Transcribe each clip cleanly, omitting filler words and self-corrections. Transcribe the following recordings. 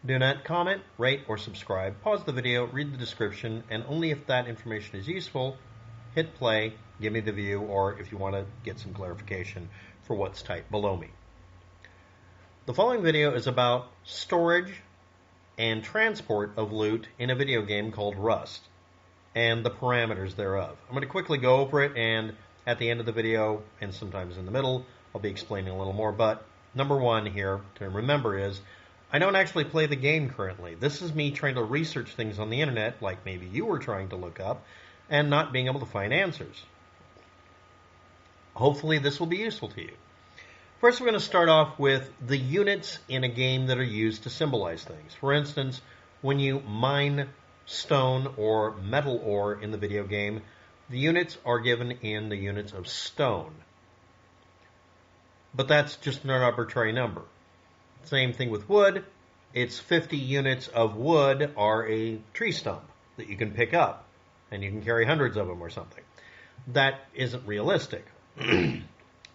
Do not comment, rate, or subscribe. Pause the video, read the description, and only if that information is useful, hit play, give me the view, or if you want to get some clarification for what's typed below me. The following video is about storage and transport of loot in a video game called Rust and the parameters thereof. I'm going to quickly go over it, and at the end of the video, and sometimes in the middle, I'll be explaining a little more. But number one here to remember is I don't actually play the game currently. This is me trying to research things on the internet, like maybe you were trying to look up, and not being able to find answers. Hopefully this will be useful to you. First, we're going to start off with the units in a game that are used to symbolize things. For instance, when you mine stone or metal ore in the video game, the units are given in the units of stone. But that's just an arbitrary number. Same thing with wood. It's 50 units of wood are a tree stump that you can pick up, and you can carry hundreds of them or something. That isn't realistic.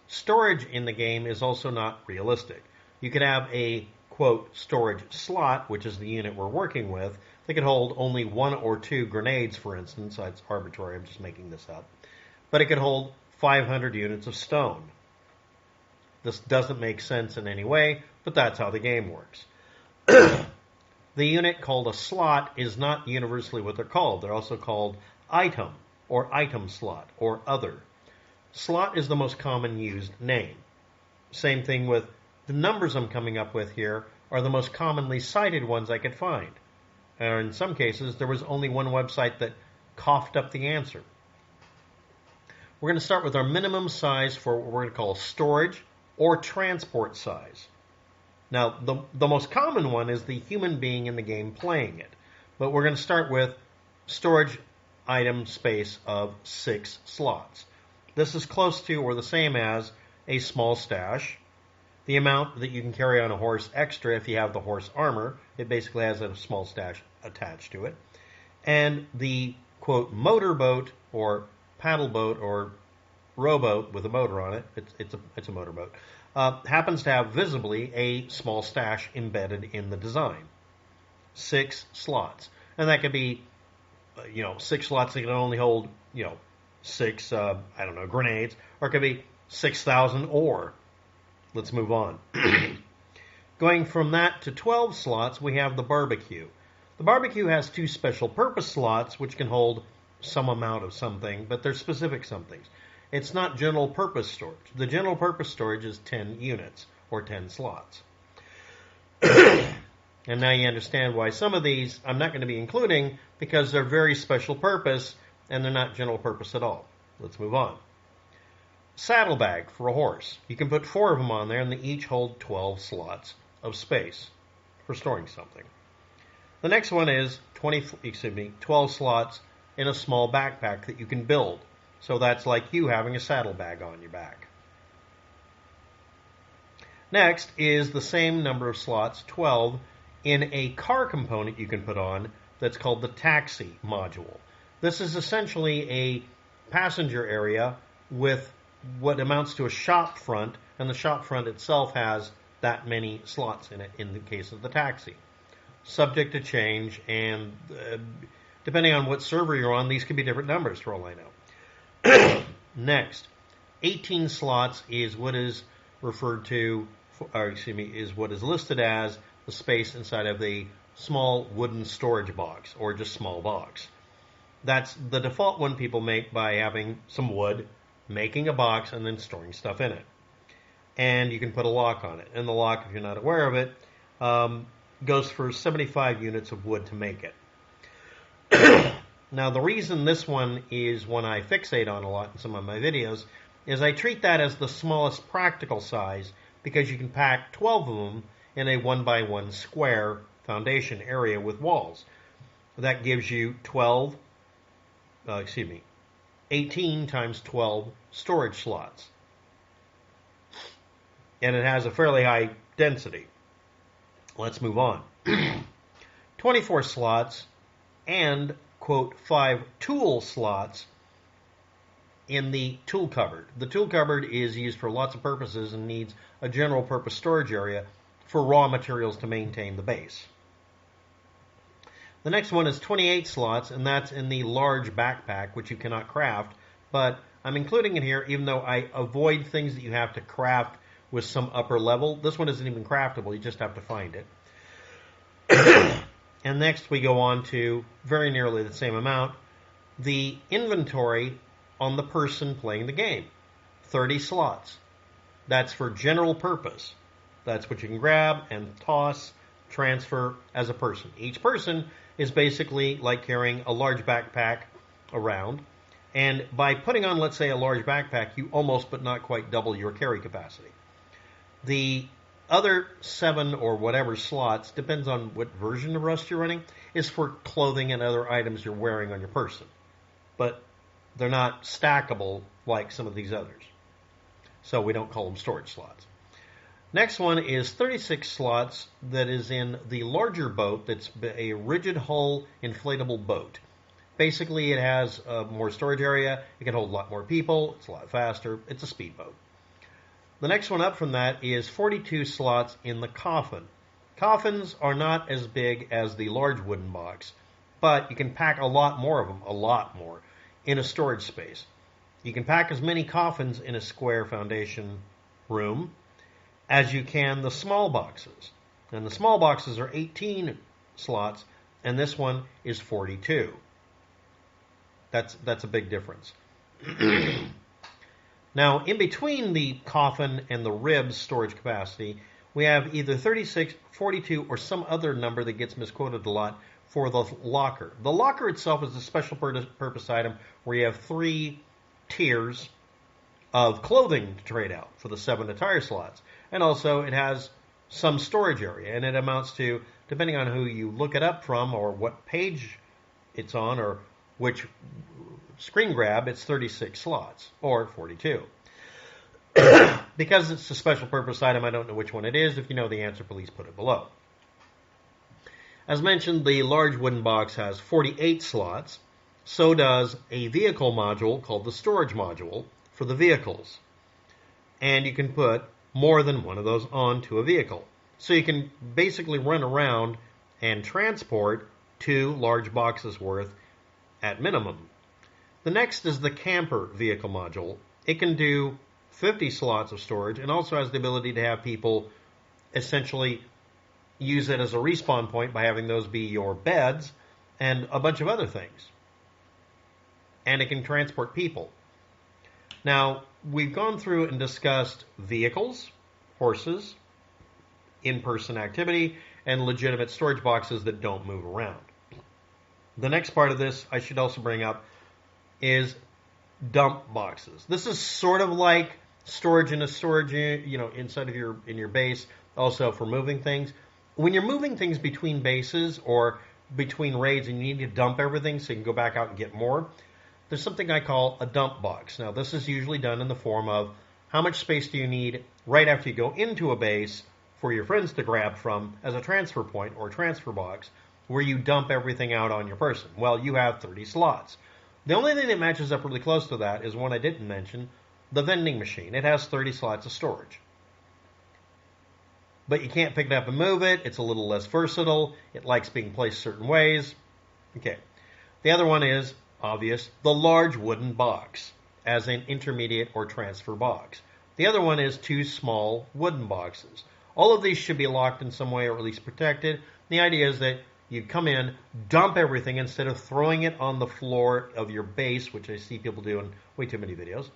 Storage in the game is also not realistic. You could have a, quote, storage slot, which is the unit we're working with. They could hold only 1 or 2 grenades, for instance. That's arbitrary. I'm just making this up. But it could hold 500 units of stone. This doesn't make sense in any way, but that's how the game works. The unit called a slot is not universally what they're called. They're also called item, or item slot, or other. Slot is the most common used name. Same thing with the numbers I'm coming up with here are the most commonly cited ones I could find. And in some cases, there was only one website that coughed up the answer. We're going to start with our minimum size for what we're going to call storage or transport size. Now, the most common one is the human being in the game playing it. But we're going to start with storage item space of 6 slots. This is close to or the same as a small stash. The amount that you can carry on a horse extra if you have the horse armor. It basically has a small stash attached to it. And the, quote, motorboat or paddle boat or rowboat with a motor on it, it's a motorboat, happens to have visibly a small stash embedded in the design. 6 slots. And that could be, 6 slots that can only hold, 6, grenades. Or it could be 6,000 ore. Let's move on. Going from that to 12 slots, we have the barbecue. The barbecue has 2 special purpose slots, which can hold some amount of something, but they're specific somethings. It's not general purpose storage. The general purpose storage is 10 units, or 10 slots. And now you understand why some of these I'm not going to be including, because they're very special purpose, and they're not general purpose at all. Let's move on. Saddlebag for a horse. You can put 4 of them on there, and they each hold 12 slots of space for storing something. The next one is 12 slots in a small backpack that you can build. So that's like you having a saddlebag on your back. Next is the same number of slots, 12, in a car component you can put on that's called the taxi module. This is essentially a passenger area with what amounts to a shop front, and the shop front itself has that many slots in it in the case of the taxi. Subject to change, and depending on what server you're on, these could be different numbers for all I know. Next, 18 slots is what is referred to, is what is listed as the space inside of a small wooden storage box, or just small box. That's the default one people make by having some wood, making a box, and then storing stuff in it. And you can put a lock on it. And the lock, if you're not aware of it, goes for 75 units of wood to make it. Now, the reason this one is one I fixate on a lot in some of my videos is I treat that as the smallest practical size because you can pack 12 of them in a 1x1 square foundation area with walls. That gives you 18 times 12 storage slots. And it has a fairly high density. Let's move on. 24 slots and, quote, 5 tool slots in the tool cupboard. The tool cupboard is used for lots of purposes and needs a general purpose storage area for raw materials to maintain the base. The next one is 28 slots, and that's in the large backpack, which you cannot craft, but I'm including it here even though I avoid things that you have to craft with some upper level. This one isn't even craftable, you just have to find it. And next we go on to very nearly the same amount, the inventory on the person playing the game. 30 slots. That's for general purpose. That's what you can grab and toss, transfer as a person. Each person is basically like carrying a large backpack around. And by putting on, let's say, a large backpack, you almost but not quite double your carry capacity. The other 7 or whatever slots, depends on what version of Rust you're running, is for clothing and other items you're wearing on your person. But they're not stackable like some of these others. So we don't call them storage slots. Next one is 36 slots that is in the larger boat that's a rigid hull inflatable boat. Basically, it has more storage area. It can hold a lot more people. It's a lot faster. It's a speedboat. The next one up from that is 42 slots in the coffin. Coffins are not as big as the large wooden box, but you can pack a lot more of them, in a storage space. You can pack as many coffins in a square foundation room as you can the small boxes. And the small boxes are 18 slots, and this one is 42. That's a big difference. Now, in between the coffin and the RHIB storage capacity, we have either 36, 42, or some other number that gets misquoted a lot for the locker. The locker itself is a special purpose item where you have 3 tiers of clothing to trade out for the 7 attire slots. And also it has some storage area, and it amounts to, depending on who you look it up from or what page it's on or which screen grab, it's 36 slots or 42. Because it's a special purpose item, I don't know which one it is. If you know the answer, please put it below. As mentioned, the large wooden box has 48 slots. So does a vehicle module called the storage module for the vehicles. And you can put more than one of those onto a vehicle. So you can basically run around and transport 2 large boxes worth at minimum. The next is the camper vehicle module. It can do 50 slots of storage and also has the ability to have people essentially use it as a respawn point by having those be your beds and a bunch of other things. And it can transport people. Now, we've gone through and discussed vehicles, horses, in-person activity, and legitimate storage boxes that don't move around. The next part of this I should also bring up is dump boxes. This is sort of like storage in a storage unit, inside of your base, also for moving things. When you're moving things between bases or between raids and you need to dump everything so you can go back out and get more, there's something I call a dump box. Now, this is usually done in the form of how much space do you need right after you go into a base for your friends to grab from as a transfer point or transfer box where you dump everything out on your person. Well, you have 30 slots. The only thing that matches up really close to that is one I didn't mention, the vending machine. It has 30 slots of storage. But you can't pick it up and move it. It's a little less versatile. It likes being placed certain ways. Okay. The other one is, obvious, the large wooden box as an intermediate or transfer box. The other one is 2 small wooden boxes. All of these should be locked in some way or at least protected. The idea is that you come in, dump everything instead of throwing it on the floor of your base, which I see people do in way too many videos,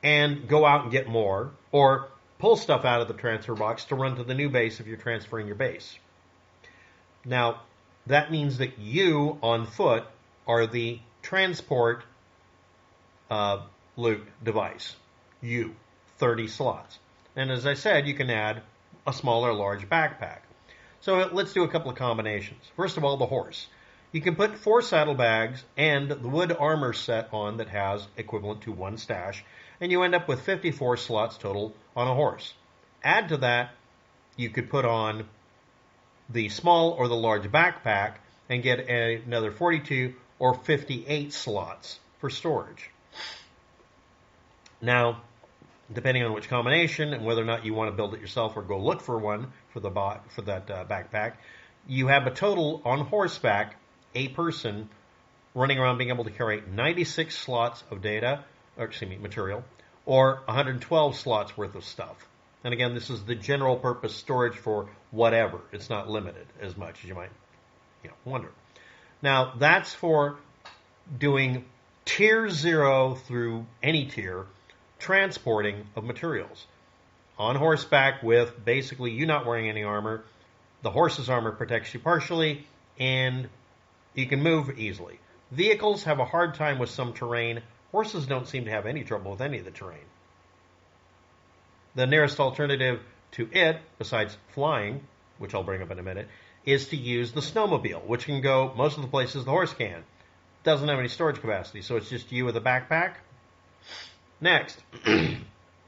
and go out and get more, or pull stuff out of the transfer box to run to the new base if you're transferring your base. Now, that means that you, on foot, are the transport loot device. You, 30 slots. And as I said, you can add a small or large backpack. So let's do a couple of combinations. First of all, the horse. You can put 4 saddlebags and the wood armor set on that has equivalent to 1 stash, and you end up with 54 slots total on a horse. Add to that, you could put on the small or the large backpack and get another 42 or 58 slots for storage. Now, depending on which combination and whether or not you want to build it yourself or go look for one for that backpack, you have a total on horseback, a person running around being able to carry 96 slots of material, or 112 slots worth of stuff. And again, this is the general purpose storage for whatever. It's not limited as much as you might wonder. Now, that's for doing tier 0 through any tier transporting of materials. On horseback with basically you not wearing any armor, the horse's armor protects you partially, and you can move easily. Vehicles have a hard time with some terrain. Horses don't seem to have any trouble with any of the terrain. The nearest alternative to it, besides flying, which I'll bring up in a minute, is to use the snowmobile, which can go most of the places the horse can. Doesn't have any storage capacity, so it's just you with a backpack. Next,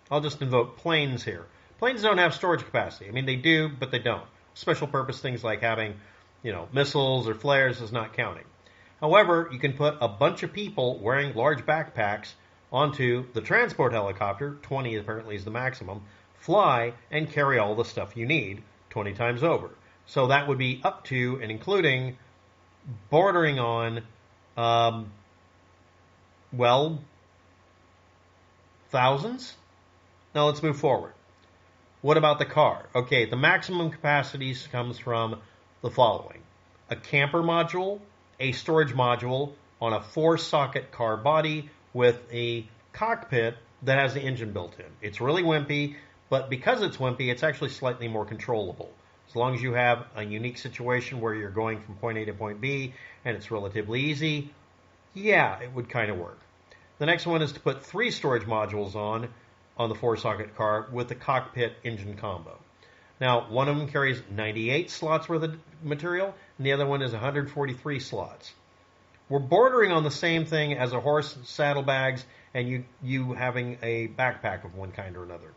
I'll just invoke planes here. Planes don't have storage capacity. I mean, they do, but they don't. Special purpose things like having, missiles or flares is not counting. However, you can put a bunch of people wearing large backpacks onto the transport helicopter, 20 apparently is the maximum, fly and carry all the stuff you need 20 times over. So that would be up to and including bordering on, thousands? Now let's move forward. What about the car? Okay, the maximum capacity comes from the following. A camper module, a storage module on a 4-socket car body with a cockpit that has the engine built in. It's really wimpy, but because it's wimpy, it's actually slightly more controllable. As long as you have a unique situation where you're going from point A to point B and it's relatively easy, yeah, it would kind of work. The next one is to put 3 storage modules on the 4-socket car with the cockpit engine combo. Now, one of them carries 98 slots worth of material, and the other one is 143 slots. We're bordering on the same thing as a horse, saddlebags, and you having a backpack of one kind or another.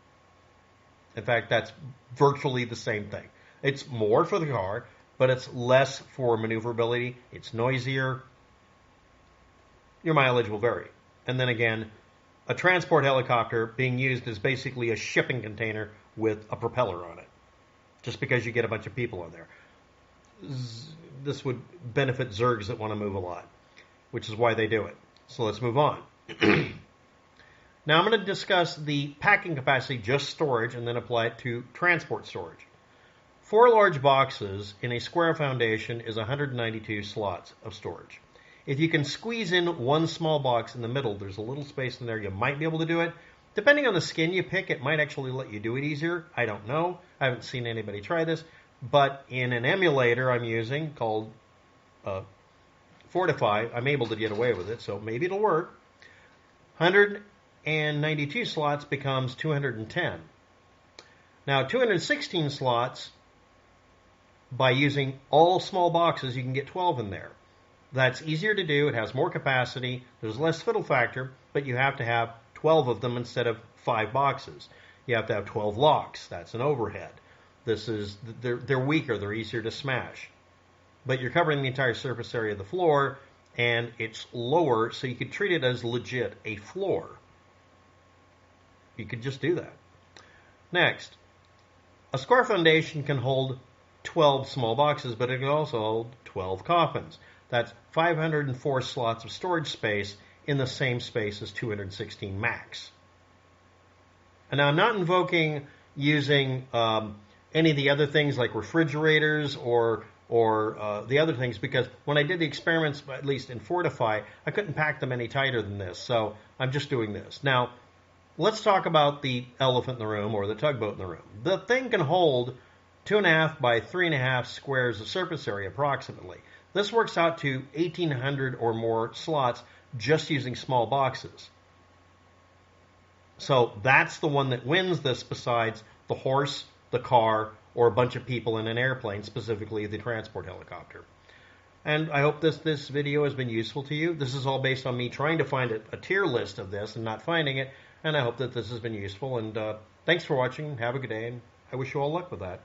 In fact, that's virtually the same thing. It's more for the car, but it's less for maneuverability. It's noisier. Your mileage will vary. And then again, a transport helicopter being used as basically a shipping container with a propeller on it, just because you get a bunch of people on there. This would benefit Zergs that want to move a lot, which is why they do it. So let's move on. Now I'm going to discuss the packing capacity, just storage, and then apply it to transport storage. 4 large boxes in a square foundation is 192 slots of storage. If you can squeeze in one small box in the middle, there's a little space in there, you might be able to do it. Depending on the skin you pick, it might actually let you do it easier. I don't know. I haven't seen anybody try this. But in an emulator I'm using called Fortify, I'm able to get away with it, so maybe it'll work. 192 slots becomes 210. Now, 216 slots, by using all small boxes, you can get 12 in there. That's easier to do. It has more capacity. There's less fiddle factor, but you have to have 12 of them instead of 5 boxes. You have to have 12 locks. That's an overhead. They're weaker. They're easier to smash. But you're covering the entire surface area of the floor, and it's lower, so you could treat it as legit a floor. You could just do that. Next, a square foundation can hold 12 small boxes, but it can also hold 12 coffins. That's 504 slots of storage space in the same space as 216 max. And now I'm not invoking using any of the other things like refrigerators or the other things, because when I did the experiments, at least in Fortify, I couldn't pack them any tighter than this. So I'm just doing this. Now, let's talk about the elephant in the room or the tugboat in the room. The thing can hold 2.5 by 3.5 squares of surface area approximately. This works out to 1,800 or more slots just using small boxes. So that's the one that wins this besides the horse, the car, or a bunch of people in an airplane, specifically the transport helicopter. And I hope this video has been useful to you. This is all based on me trying to find a tier list of this and not finding it. And I hope that this has been useful. And thanks for watching. Have a good day. And I wish you all luck with that.